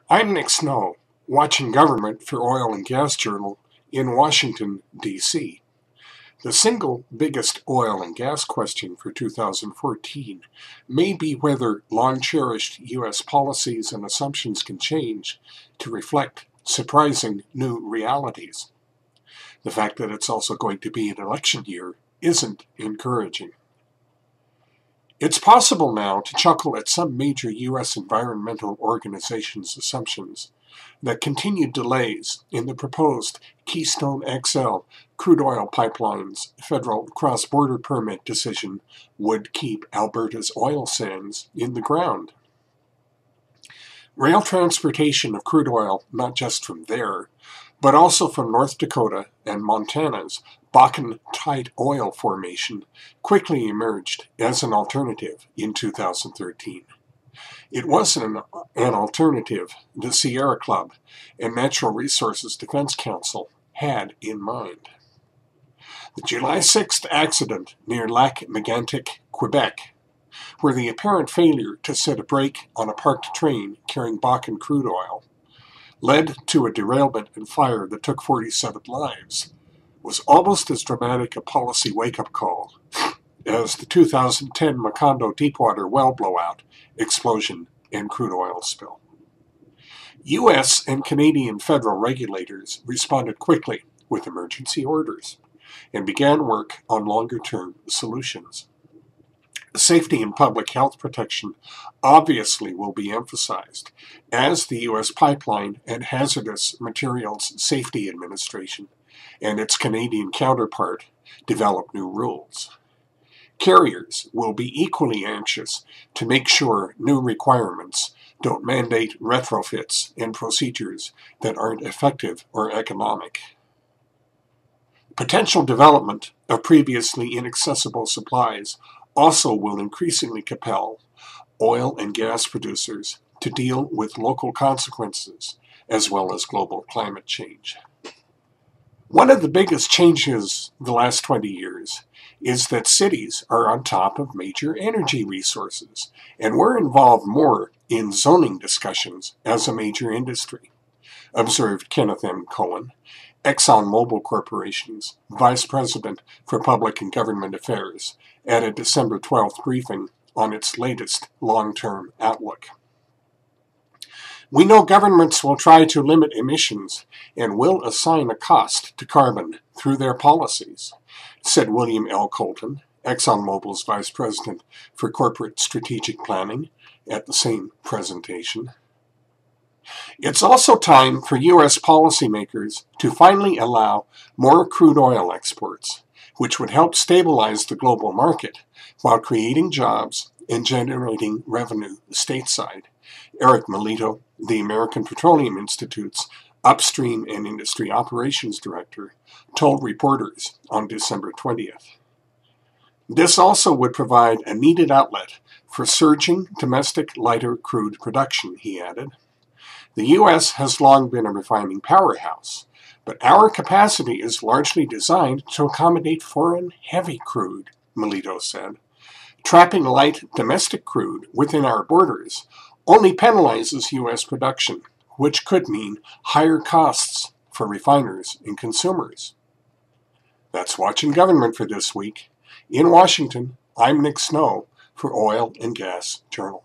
I'm Nick Snow, watching Government for Oil and Gas Journal in Washington, D.C. The single biggest oil and gas question for 2014 may be whether long-cherished U.S. policies and assumptions can change to reflect surprising new realities. The fact that it's also going to be an election year isn't encouraging. It's possible now to chuckle at some major U.S. environmental organizations' assumptions that continued delays in the proposed Keystone XL crude oil pipeline's federal cross-border permit decision would keep Alberta's oil sands in the ground. Rail transportation of crude oil, not just from there, but also from North Dakota and Montana's Bakken tight oil formation, quickly emerged as an alternative in 2013. It wasn't an alternative the Sierra Club and Natural Resources Defense Council had in mind. The July 6th accident near Lac Mégantic, Quebec, where the apparent failure to set a brake on a parked train carrying Bakken crude oil led to a derailment and fire that took 47 lives, was almost as dramatic a policy wake-up call as the 2010 Macondo deepwater well blowout, explosion, and crude oil spill. U.S. and Canadian federal regulators responded quickly with emergency orders and began work on longer-term solutions. Safety and public health protection obviously will be emphasized as the U.S. Pipeline and Hazardous Materials Safety Administration and its Canadian counterpart develop new rules. Carriers will be equally anxious to make sure new requirements don't mandate retrofits and procedures that aren't effective or economic. Potential development of previously inaccessible supplies also will increasingly compel oil and gas producers to deal with local consequences as well as global climate change. One of the biggest changes the last 20 years is that cities are on top of major energy resources, and we're involved more in zoning discussions as a major industry, observed Kenneth M. Cohen, ExxonMobil Corporation's Vice President for Public and Government Affairs, at a December 12th briefing on its latest long-term outlook. We know governments will try to limit emissions and will assign a cost to carbon through their policies, said William L. Colton, ExxonMobil's Vice President for Corporate Strategic Planning, at the same presentation. It's also time for U.S. policymakers to finally allow more crude oil exports, which would help stabilize the global market while creating jobs and generating revenue stateside. Eric Melito, the American Petroleum Institute's Upstream and Industry Operations Director, told reporters on December 20th. This also would provide a needed outlet for surging domestic lighter crude production, he added. The U.S. has long been a refining powerhouse, but our capacity is largely designed to accommodate foreign heavy crude, Melito said. Trapping light domestic crude within our borders only penalizes U.S. production, which could mean higher costs for refiners and consumers. That's Watching Government for this week. In Washington, I'm Nick Snow for Oil and Gas Journal.